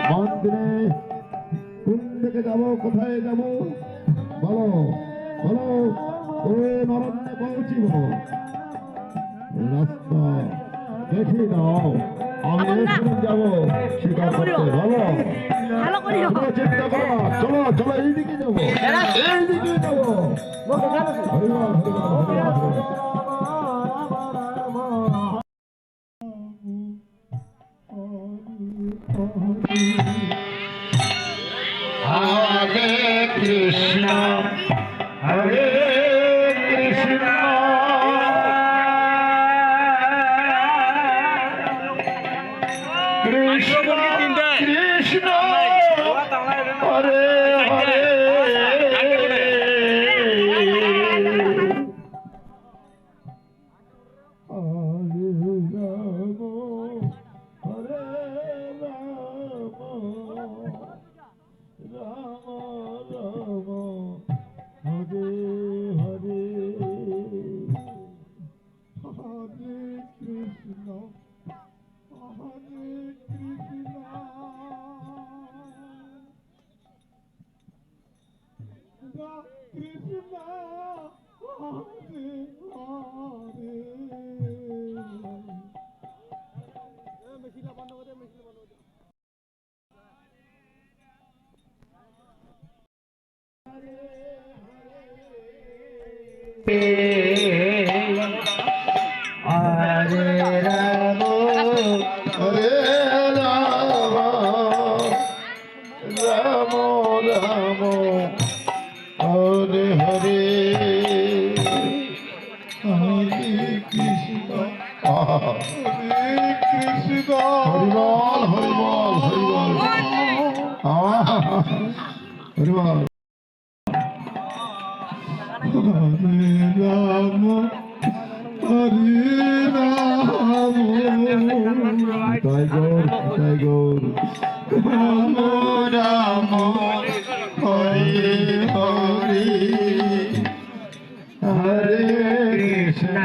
মন্দিরে কোন দিকে যাব, কোথায় যাব বলো বলো। কোন অরণ্যে পৌঁছিব রাস্তা দেখে নাও। আমি এখানে যাব শিকার করতে, বলো চিন্তা করো। চলো চলো এইদিকে যাবো, এইদিকে যাবো। হরিবল হরিবল হরিবল। হরে কৃষ্ণ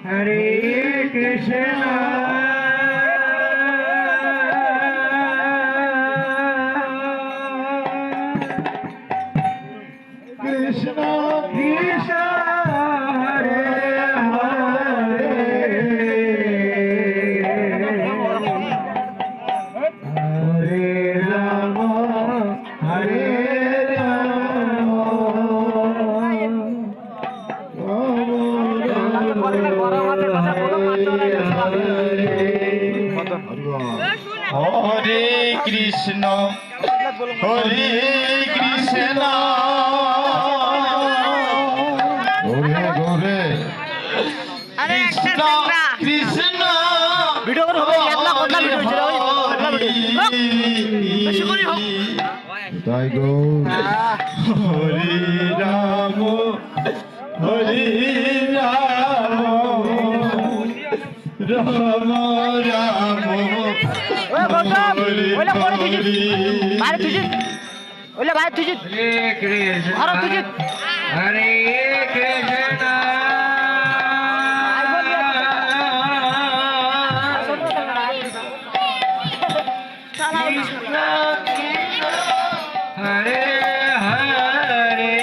হরে কৃষ্ণ কৃষ্ণ কৃষ্ণ হরে হরে হরে কৃষ্ণ হরে কৃষ্ণ ঘুরে ঘুরে কৃষ্ণ কৃষ্ণ তাই গৌর হরে রাম হরে রাম রাম রাম হরে কৃষ্ণ হরে হরে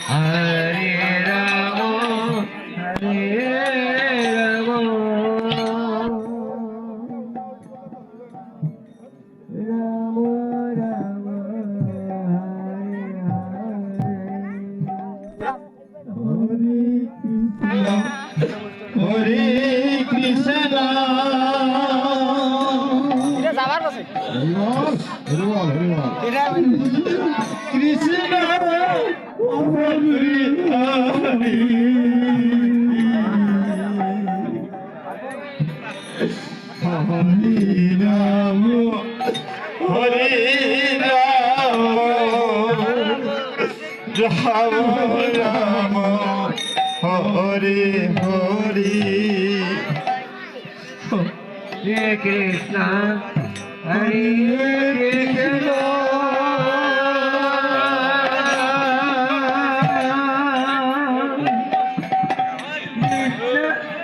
হরে রাম হরে রাম রাম রাম হরে কৃষ্ণ কৃষ্ণ হরে রাম হরে রাম রাম রাম হরে হরে হরে কৃষ্ণ হরে কৃষ্ণ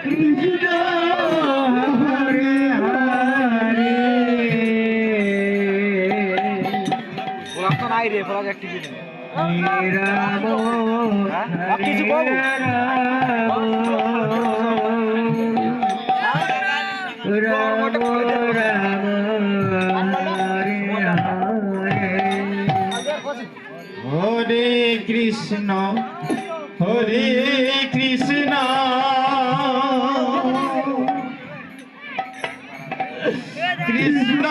কৃষ্ণ রে প্রজেক্ট টিভি রাম কিছু কও রাম হরে কৃষ্ণ হরে কৃষ্ণ কৃষ্ণ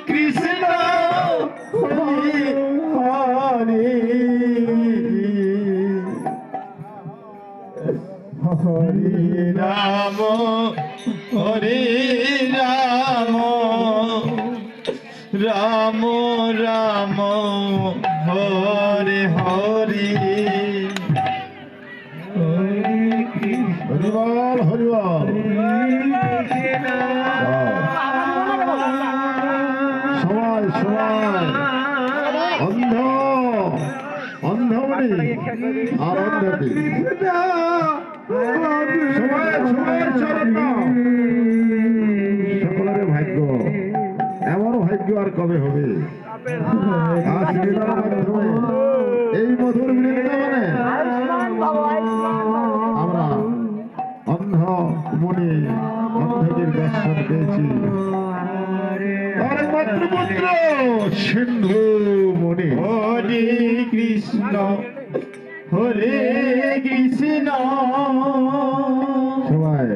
কৃষ্ণ হরে হরে হরে রাম হরে রাম রাম রাম হরে হরে হরিবল হরিবল সবাই সবাই অন্ধ অন্ধমণি আর অন্ধটি সবাই সবাই চরণ নাও। সকলের ভাগ্য এমন ভাগ্য আর কবে হবে? আজ লীলার মাধ্যমে এই মধুর বৃন্দাবনে আমরা অন্ধ মনে অন্ধটির দর্শন পেয়েছি। তার একমাত্র পুত্র সিন্ধু মনে হরে কৃষ্ণ হরে কৃষ্ণ সবাই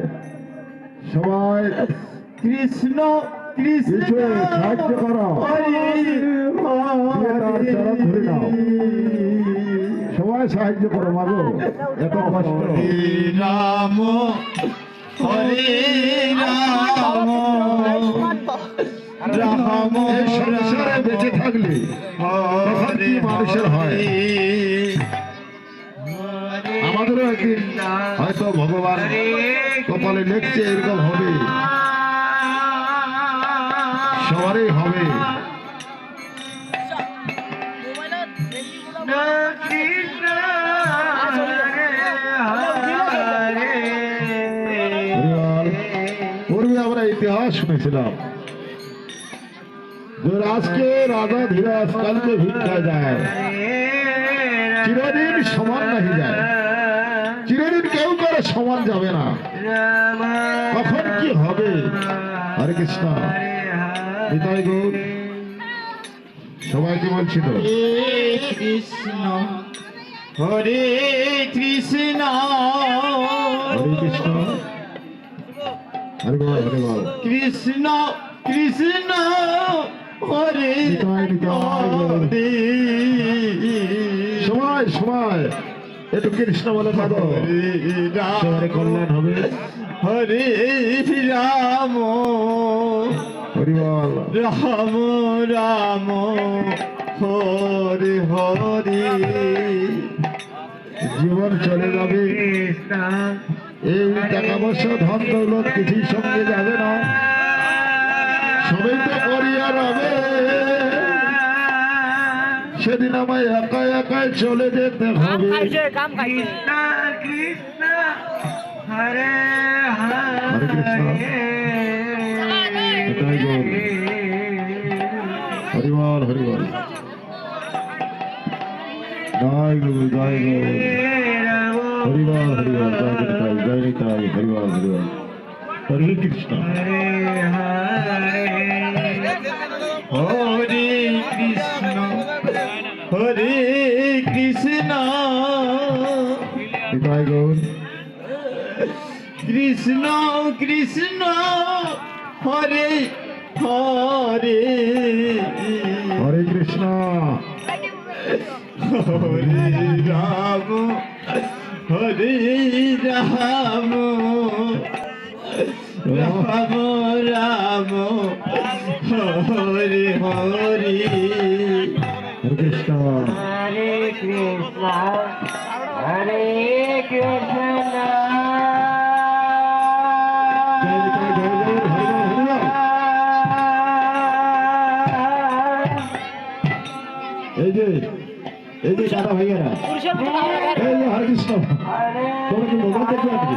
সবাই কৃষ্ণ কৃষ্ণ কিছু সাহায্য করো। হরে তার চরণ ধরে নাও। সবাই সাহায্য করো মাগো, এত কষ্ট। রাম হরে রাম রাম এই সংসারে বেঁচে থাকলে তখন কি মানুষের হয়? আমাদেরও একদিন হয়তো ভগবান কপালে লেখছে এরকম হবে, সবারই হবে। পূর্বে আমরা ইতিহাস শুনেছিলাম যে আজকে রাজা ধীরাজ কালকে ভিক্ষা যায়, চিরদিন সমান নাহি যায়, চিরদিন কেউ করে সমান যাবে না। কখন কি হবে? হরে কৃষ্ণ নিতাই গৌর সবাইকে বলছি তো। কৃষ্ণ হরে কৃষ্ণ হরে কৃষ্ণ হরে বল হরে বল। কৃষ্ণ কৃষ্ণ হরে নিতাই নিতাই গৌর। হরে সবাই সবাই একটু কৃষ্ণ বলে পাবো, সবারে কল্যাণ হবে। হরে রাম হরি বল। রাম রাম হরে হরে জীবন চলে যাবে, এই টাকা পয়সা ধন দৌলত কিছুই সঙ্গে যাবে না, সবাই তো করিয়া রবে। সেদিন আমায় একা একাই চলে যেতে হবে। কাম খাইছে কৃষ্ণ হরে হরে কৃষ্ণ নিতাই গৌর। হরি বল হরি বল। জয় গুরু জয় গুরু। হরি বল হরি বল। জয় নিতাই জয় নিতাই। হরি বল হরি বল। হরে কৃষ্ণ হরে কৃষ্ণ হরে কৃষ্ণ নিতাই গৌর। কৃষ্ণ কৃষ্ণ হরে হরে হরে কৃষ্ণ হরে রাম হরে রাম রাম রাম হরে হরে হরে কৃষ্ণ হরে কৃষ্ণ হরে কৃষ্ণ জয় নিতাই জয় গৌর। হরি বল হরি বল। এই যে দাদা ভাইয়েরা, এই যে হরে কৃষ্ণ, তোমরা কি মোবাইল দেখবে আজকে?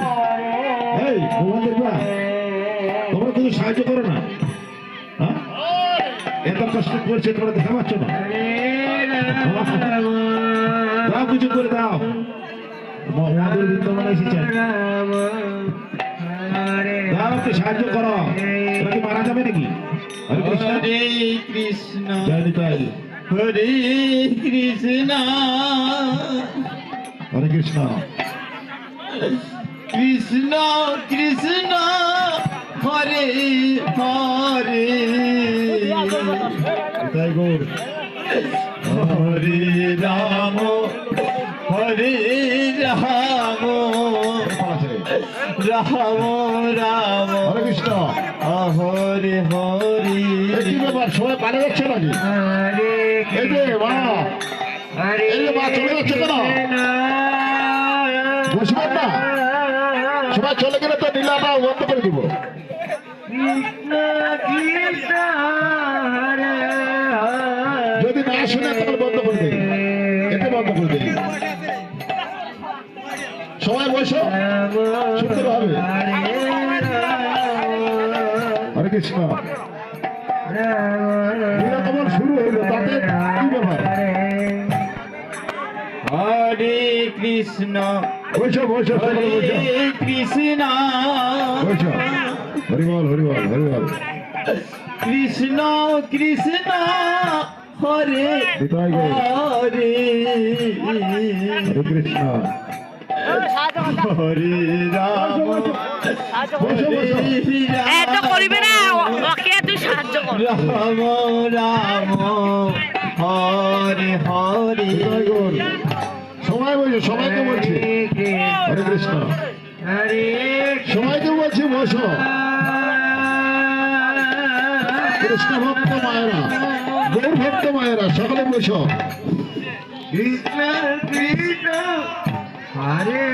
এই মোবাইল দেখবা, তোমরা কিছু সাহায্য করো না? হ্যাঁ? এত কষ্ট করছে তোমরা দেখা পাচ্ছ না? দাও কিছু করে দাও মহাবীর বিদ্যমান এসেছেন দাও একটু সাহায্য করো ওরা কি মারা যাবে নাকি হরে কৃষ্ণ হরে কৃষ্ণ জয় নিতাই হরে কৃষ্ণ হরে কৃষ্ণ কৃষ্ণ কৃষ্ণ হরে হরে নিতাই গৌর হরে রাম হরে রাম রাম রাম হরে কৃষ্ণ হরে হরে এই কি ব্যাপার সবাই পারে যাচ্ছে নাকি এই যে মা এই যে মা চলে যাচ্ছে কেন বসবেন না সবাই চলে গেলে তো নীলাটা বন্ধ করে দিব যদি না শুনে তাহলে বন্ধ করে দেই এতে বন্ধ করে দেই সবাই বসো শুনতে হবে হরে কৃষ্ণ লীলা কেমন শুরু হইলো তাতে কি ব্যাপার হরে কৃষ্ণ বসো বসো সকলে বসো হরে কৃষ্ণ বসো হরিবল হরিবল হরিবল কৃষ্ণ কৃষ্ণ হরে নিতাই গৌর হরে হরে কৃষ্ণ হরে রাম বসো বসো এত করিবে না ওকে তুই সাহায্য কর রাম রাম হরে হরে নিতাই গৌর সবাই বসো সবাইকে বলছি হরে কৃষ্ণ সবাইকে বলছি বসো কৃষ্ণ ভক্ত মায়েরা গৌর ভক্ত মায়েরা সকলে বসো কৃষ্ণ কৃষ্ণ হরে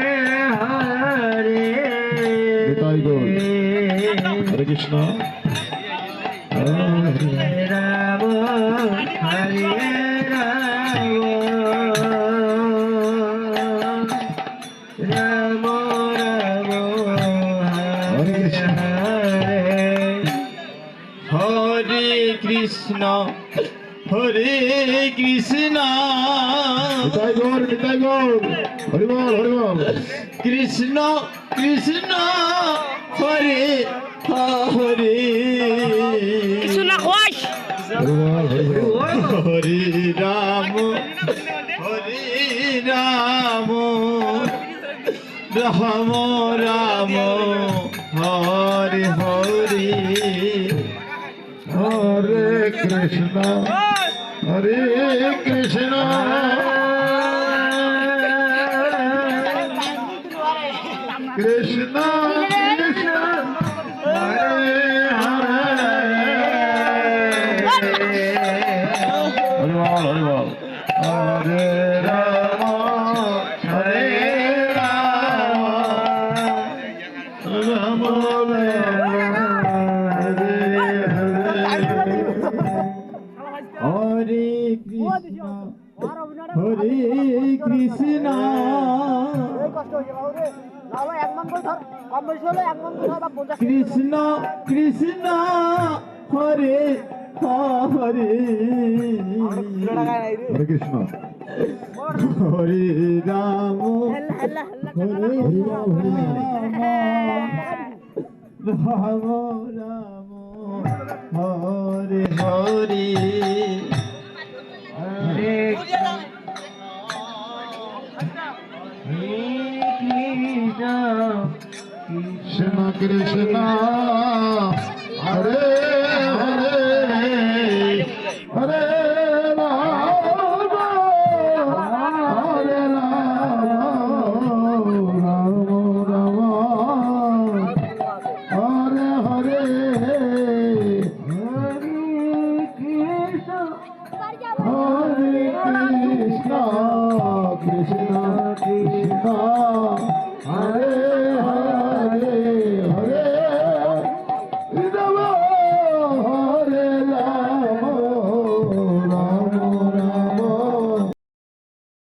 হরে নিতাই গৌর হরে কৃষ্ণ রাম হরে রাম রাম হরে কৃষ্ণ হরে কৃষ্ণ হরে কৃষ্ণ নিতাই গৌর নিতাই গৌর হরিবল হরিবল কৃষ্ণ কৃষ্ণ হরে হরে কিছু না কই হরিবল হরিবল হরে রাম হরে রাম রাম রাম হরে হরে হরে কৃষ্ণ হরে কৃষ্ণ কৃষ্ণ কৃষ্ণ হরে হরে হরিবল হরিবল হরে রাম হরে রাম রাম হরে হরে কৃষ্ণ হরে কৃষ্ণ কৃষ্ণ কৃষ্ণ হরে হরে হরে কৃষ্ণ হরে রাম হরে রাম রাম রাম হরে হরে হরে কৃষ্ণ কৃষ্ণ হরে হরে হরে রাম হরে রাম রাম রাম হরে হরে হরে কৃষ্ণ কৃষ্ণ কৃষ্ণ হরে